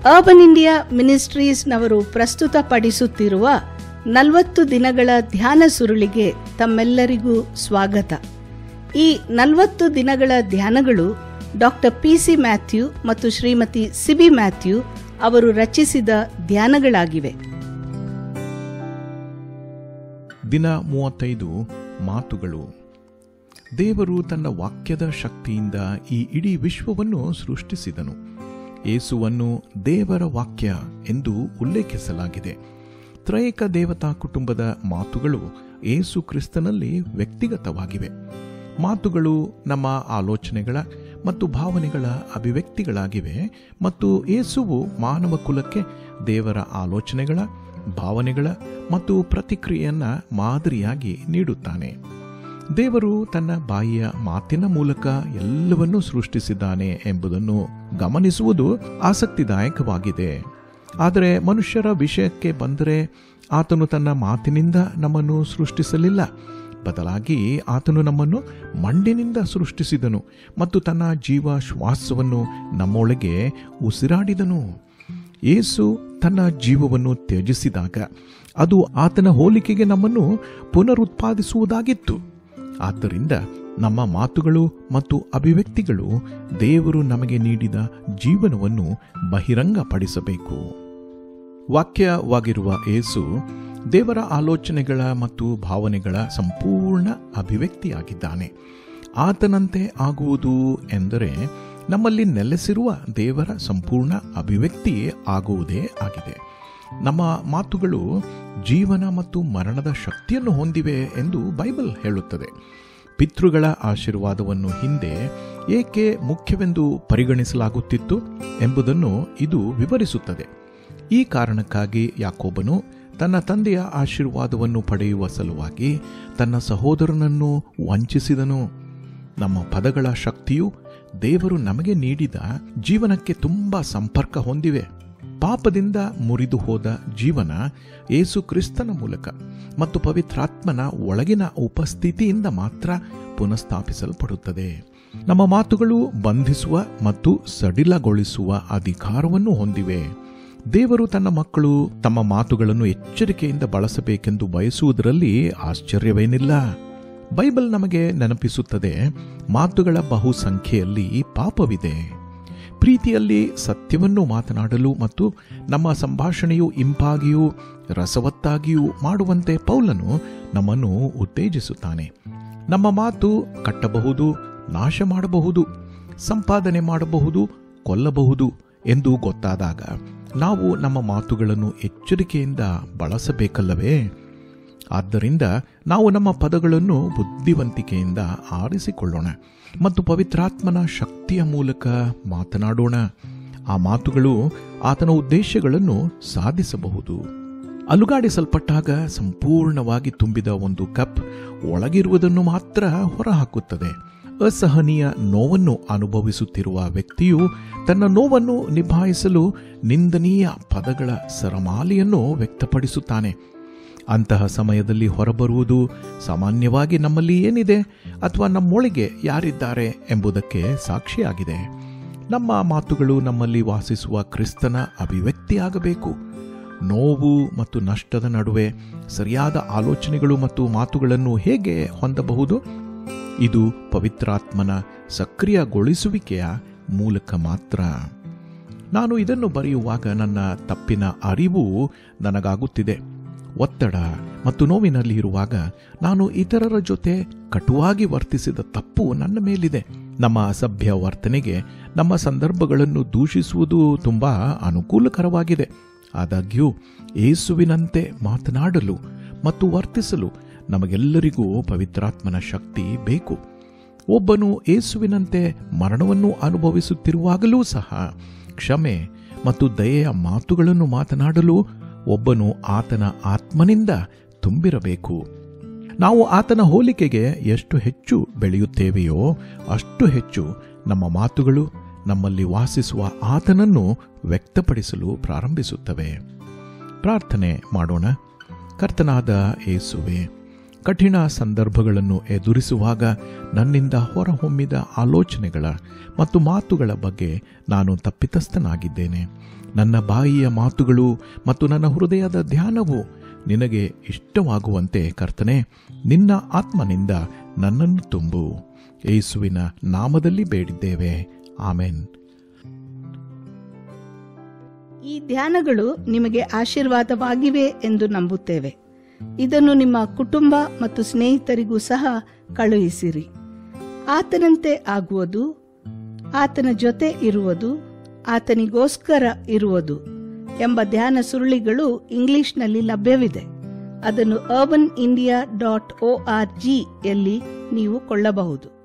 Urban India ಮಿನಿಸ್ಟ್ರೀಸ್ನವರು ಪ್ರಸ್ತುತಪಡಿಸುತ್ತಿರುವ 40 ದಿನಗಳ ಧ್ಯಾನ ಸುರುಳಿಗೆ ತಮ್ಮೆಲ್ಲರಿಗೂ ಸ್ವಾಗತ. ಈ 40 ದಿನಗಳ ಧ್ಯಾನಗಳು ಡಾಕ್ಟರ್ PC ಮ್ಯಾಥ್ಯೂ ಮತ್ತು ಶ್ರೀಮತಿ ಸಿಬಿ ಮ್ಯಾಥ್ಯೂ ಅವರು ರಚಿಸಿದ ಧ್ಯಾನಗಳಾಗಿವೆ. ದಿನ 35 ಮಾತುಗಳು. ದೇವರು ತನ್ನ ವಾಕ್ಯದ ಶಕ್ತಿಯಿಂದ ಈ ಇಡೀ ವಿಶ್ವವನ್ನು ಸೃಷ್ಟಿಸಿದನು. ಯೇಸುವನ್ನು ದೇವರ ವಾಕ್ಯ ಎಂದು ಉಲ್ಲೇಖಿಸಲಾಗಿದೆ. ತ್ರೈಕ ದೇವತಾ ಕುಟುಂಬದ ಮಾತುಗಳು ಯೇಸು ಕ್ರಿಸ್ತನಲ್ಲಿ ವ್ಯಕ್ತಿಗತವಾಗಿವೆ. ಮಾತುಗಳು ನಮ್ಮ ಆಲೋಚನೆಗಳ ಮತ್ತು ಭಾವನೆಗಳ ಅಭಿವ್ಯಕ್ತಿಗಳಾಗಿವೆ ಮತ್ತು ಯೇಸುವು ಮಾನವ ಕುಲಕ್ಕೆ ದೇವರ ಆಲೋಚನೆಗಳ, ಭಾವನೆಗಳ ಮತ್ತು ಪ್ರತಿಕ್ರಿಯೆಯನ್ನು ಮಾದರಿಯಾಗಿ ನೀಡುತ್ತಾನೆ. ದೇವರು ತನ್ನ ಬಾಯಿಯ ಮಾತಿನ ಮೂಲಕ ಎಲ್ಲವನ್ನೂ ಸೃಷ್ಟಿಸಿದ್ದಾನೆ ಎಂಬುದನ್ನು ಗಮನಿಸುವುದು ಆಸಕ್ತಿದಾಯಕವಾಗಿದೆ. ಆದರೆ ಮನುಷ್ಯರ ವಿಷಯಕ್ಕೆ ಬಂದರೆ ಆತನು ತನ್ನ ಮಾತಿನಿಂದ ನಮ್ಮನ್ನು ಸೃಷ್ಟಿಸಲಿಲ್ಲ. ಬದಲಾಗಿ ಆತನು ನಮ್ಮನ್ನು ಮಣ್ಣಿನಿಂದ ಸೃಷ್ಟಿಸಿದನು ಮತ್ತು ತನ್ನ ಜೀವ ಶ್ವಾಸವನ್ನು ನಮ್ಮೊಳಗೆ ಉಸಿರಾಡಿದನು. ಯೇಸು ತನ್ನ ಜೀವವನ್ನು ತ್ಯಜಿಸಿದಾಗ ಅದು ಆತನ ಹೋಲಿಕೆಗೆ ನಮ್ಮನ್ನು ಪುನರುತ್ಪಾದಿಸುವುದಾಗಿತ್ತು. ಆದ್ದರಿಂದ ನಮ್ಮ ಮಾತುಗಳು ಮತ್ತು ಅಭಿವ್ಯಕ್ತಿಗಳು ದೇವರು ನಮಗೆ ನೀಡಿದ ಜೀವನವನ್ನು ಬಹಿರಂಗಪಡಿಸಬೇಕು. ವಾಕ್ಯವಾಗಿರುವ ಯೇಸು ದೇವರ ಆಲೋಚನೆಗಳ ಮತ್ತು ಭಾವನೆಗಳ ಸಂಪೂರ್ಣ ಅಭಿವ್ಯಕ್ತಿಯಾಗಿದ್ದಾನೆ. ಆತನಂತೆ ಆಗುವುದು ಎಂದರೆ ನಮ್ಮಲ್ಲಿ ನೆಲೆಸಿರುವ ದೇವರ ಸಂಪೂರ್ಣ ಅಭಿವ್ಯಕ್ತಿ ಆಗುವುದೇ ಆಗಿದೆ. ನಮ್ಮ ಮಾತುಗಳು ಜೀವನ ಮತ್ತು ಮರಣದ ಶಕ್ತಿಯನ್ನು ಹೊಂದಿವೆ ಎಂದು ಬೈಬಲ್ ಹೇಳುತ್ತದೆ. ಪಿತೃಗಳ ಆಶೀರ್ವಾದವನ್ನು ಹಿಂದೆ ಏಕೆ ಮುಖ್ಯವೆಂದು ಪರಿಗಣಿಸಲಾಗುತ್ತಿತ್ತು ಎಂಬುದನ್ನು ಇದು ವಿವರಿಸುತ್ತದೆ. ಈ ಕಾರಣಕ್ಕಾಗಿ ಯಾಕೋಬನು ತನ್ನ ತಂದೆಯ ಆಶೀರ್ವಾದವನ್ನು ಪಡೆಯುವ ಸಲುವಾಗಿ ತನ್ನ ಸಹೋದರನನ್ನು ವಂಚಿಸಿದನು. ನಮ್ಮ ಪದಗಳ ಶಕ್ತಿಯು ದೇವರು ನಮಗೆ ನೀಡಿದ ಜೀವನಕ್ಕೆ ತುಂಬಾ ಸಂಪರ್ಕ ಹೊಂದಿವೆ. ಪಾಪದಿಂದ ಮುರಿದು ಹೋದ ಜೀವನ ಯೇಸು ಕ್ರಿಸ್ತನ ಮೂಲಕ ಮತ್ತು ಪವಿತ್ರಾತ್ಮನ ಒಳಗಿನ ಉಪಸ್ಥಿತಿಯಿಂದ ಮಾತ್ರ ಪುನಃಸ್ಥಾಪಿಸಲ್ಪಡುತ್ತದೆ. ನಮ್ಮ ಮಾತುಗಳು ಬಂಧಿಸುವ ಮತ್ತು ಸಡಿಲಗೊಳಿಸುವ ಅಧಿಕಾರವನ್ನು ಹೊಂದಿವೆ. ದೇವರು ತನ್ನ ಮಕ್ಕಳು ತಮ್ಮ ಮಾತುಗಳನ್ನು ಎಚ್ಚರಿಕೆಯಿಂದ ಬಳಸಬೇಕೆಂದು ಬಯಸುವುದರಲ್ಲಿ ಆಶ್ಚರ್ಯವೇನಿಲ್ಲ. ಬೈಬಲ್ ನಮಗೆ ನೆನಪಿಸುತ್ತದೆ, ಮಾತುಗಳ ಬಹುಸಂಖ್ಯೆಯಲ್ಲಿ ಪಾಪವಿದೆ. ಪ್ರೀತಿಯಲ್ಲಿ ಸತ್ಯವನ್ನು ಮಾತನಾಡಲು ಮತ್ತು ನಮ್ಮ ಸಂಭಾಷಣೆಯು ಇಂಪಾಗಿಯೂ ರಸವತ್ತಾಗಿಯೂ ಮಾಡುವಂತೆ ಪೌಲನು ನಮ್ಮನ್ನು ಉತ್ತೇಜಿಸುತ್ತಾನೆ. ನಮ್ಮ ಮಾತು ಕಟ್ಟಬಹುದು, ನಾಶ ಮಾಡಬಹುದು, ಸಂಪಾದನೆ ಮಾಡಬಹುದು, ಕೊಲ್ಲಬಹುದು ಎಂದು ಗೊತ್ತಾದಾಗ ನಾವು ನಮ್ಮ ಮಾತುಗಳನ್ನು ಎಚ್ಚರಿಕೆಯಿಂದ ಬಳಸಬೇಕಲ್ಲವೇ? ಆದ್ದರಿಂದ ನಾವು ನಮ್ಮ ಪದಗಳನ್ನು ಬುದ್ಧಿವಂತಿಕೆಯಿಂದ ಆರಿಸಿಕೊಳ್ಳೋಣ ಮತ್ತು ಪವಿತ್ರಾತ್ಮನ ಶಕ್ತಿಯ ಮೂಲಕ ಮಾತನಾಡೋಣ. ಆ ಮಾತುಗಳು ಆತನ ಉದ್ದೇಶಗಳನ್ನು ಸಾಧಿಸಬಹುದು. ಅಲುಗಾಡಿಸಲ್ಪಟ್ಟಾಗ ಸಂಪೂರ್ಣವಾಗಿ ತುಂಬಿದ ಒಂದು ಕಪ್ ಒಳಗಿರುವುದನ್ನು ಮಾತ್ರ ಹೊರಹಾಕುತ್ತದೆ. ಅಸಹನೀಯ ನೋವನ್ನು ಅನುಭವಿಸುತ್ತಿರುವ ವ್ಯಕ್ತಿಯು ತನ್ನ ನೋವನ್ನು ನಿಭಾಯಿಸಲು ನಿಂದನೀಯ ಪದಗಳ ಸರಮಾಲೆಯನ್ನು ವ್ಯಕ್ತಪಡಿಸುತ್ತಾನೆ. ಅಂತಹ ಸಮಯದಲ್ಲಿ ಹೊರಬರುವುದು ಸಾಮಾನ್ಯವಾಗಿ ನಮ್ಮಲ್ಲಿ ಏನಿದೆ ಅಥವಾ ನಮ್ಮೊಳಗೆ ಯಾರಿದ್ದಾರೆ ಎಂಬುದಕ್ಕೆ ಸಾಕ್ಷಿಯಾಗಿದೆ. ನಮ್ಮ ಮಾತುಗಳು ನಮ್ಮಲ್ಲಿ ವಾಸಿಸುವ ಕ್ರಿಸ್ತನ ಅಭಿವ್ಯಕ್ತಿಯಾಗಬೇಕು. ನೋವು ಮತ್ತು ನಷ್ಟದ ನಡುವೆ ಸರಿಯಾದ ಆಲೋಚನೆಗಳು ಮತ್ತು ಮಾತುಗಳನ್ನು ಹೇಗೆ ಹೊಂದಬಹುದು? ಇದು ಪವಿತ್ರಾತ್ಮನ ಸಕ್ರಿಯಗೊಳಿಸುವಿಕೆಯ ಮೂಲಕ ಮಾತ್ರ. ನಾನು ಇದನ್ನು ಬರೆಯುವಾಗ ನನ್ನ ತಪ್ಪಿನ ಅರಿವು ನನಗಾಗುತ್ತಿದೆ. ಒತ್ತಡ ಮತ್ತು ನೋವಿನಲ್ಲಿ ಇರುವಾಗ ನಾನು ಇತರರ ಜೊತೆ ಕಟುವಾಗಿ ವರ್ತಿಸಿದ ತಪ್ಪು ನನ್ನ ಮೇಲಿದೆ. ನಮ್ಮ ಅಸಭ್ಯ ವರ್ತನೆಗೆ ನಮ್ಮ ಸಂದರ್ಭಗಳನ್ನು ದೂಷಿಸುವುದು ತುಂಬಾ ಅನುಕೂಲಕರವಾಗಿದೆ. ಆದಾಗ್ಯೂ ಯೇಸುವಿನಂತೆ ಮಾತನಾಡಲು ಮತ್ತು ವರ್ತಿಸಲು ನಮಗೆಲ್ಲರಿಗೂ ಪವಿತ್ರಾತ್ಮನ ಶಕ್ತಿ ಬೇಕು. ಒಬ್ಬನು ಯೇಸುವಿನಂತೆ ಮರಣವನ್ನು ಅನುಭವಿಸುತ್ತಿರುವಾಗಲೂ ಸಹ ಕ್ಷಮೆ ಮತ್ತು ದಯೆಯ ಮಾತುಗಳನ್ನು ಮಾತನಾಡಲು ಒಬ್ಬನು ಆತನ ಆತ್ಮನಿಂದ ತುಂಬಿರಬೇಕು. ನಾವು ಆತನ ಹೋಲಿಕೆಗೆ ಎಷ್ಟು ಹೆಚ್ಚು ಬೆಳೆಯುತ್ತೇವೆಯೋ ಅಷ್ಟು ಹೆಚ್ಚು ನಮ್ಮ ಮಾತುಗಳು ನಮ್ಮಲ್ಲಿ ವಾಸಿಸುವ ಆತನನ್ನು ವ್ಯಕ್ತಪಡಿಸಲು ಪ್ರಾರಂಭಿಸುತ್ತವೆ. ಪ್ರಾರ್ಥನೆ ಮಾಡೋಣ. ಕರ್ತನಾದ ಯೇಸುವೆ, ಕಠಿಣ ಸಂದರ್ಭಗಳನ್ನು ಎದುರಿಸುವಾಗ ನನ್ನಿಂದ ಹೊರಹೊಮ್ಮಿದ ಆಲೋಚನೆಗಳ ಮತ್ತು ಮಾತುಗಳ ಬಗ್ಗೆ ನಾನು ತಪ್ಪಿತಸ್ಥನಾಗಿದ್ದೇನೆ. ನನ್ನ ಬಾಯಿಯ ಮಾತುಗಳು ಮತ್ತು ನನ್ನ ಹೃದಯದ ಧ್ಯಾನವು ನಿನಗೆ ಇಷ್ಟವಾಗುವಂತೆ ಕರ್ತನೆ, ನಿನ್ನ ಆತ್ಮನಿಂದ ನನ್ನನ್ನು ತುಂಬು. ಯೇಸುವಿನ ನಾಮದಲ್ಲಿ ಬೇಡಿದ್ದೇವೆ, ಆಮೆನ್. ಈ ಧ್ಯಾನಗಳು ನಿಮಗೆ ಆಶೀರ್ವಾದವಾಗಿವೆ ಎಂದು ನಂಬುತ್ತೇವೆ. ಇದನ್ನು ನಿಮ್ಮ ಕುಟುಂಬ ಮತ್ತು ಸ್ನೇಹಿತರಿಗೂ ಸಹ ಕಳುಹಿಸಿರಿ. ಆತನಂತೆ ಆಗುವುದು, ಆತನ ಜೊತೆ ಇರುವುದು, ಆತನಿಗೋಸ್ಕರ ಇರುವುದು ಎಂಬ ಧ್ಯಾನ ಸುರುಳಿಗಳು ಇಂಗ್ಲಿಷ್ನಲ್ಲಿ ಲಭ್ಯವಿದೆ. ಅದನ್ನು urbanindia.org ಯಲ್ಲಿ ನೀವು ಕೊಳ್ಳಬಹುದು.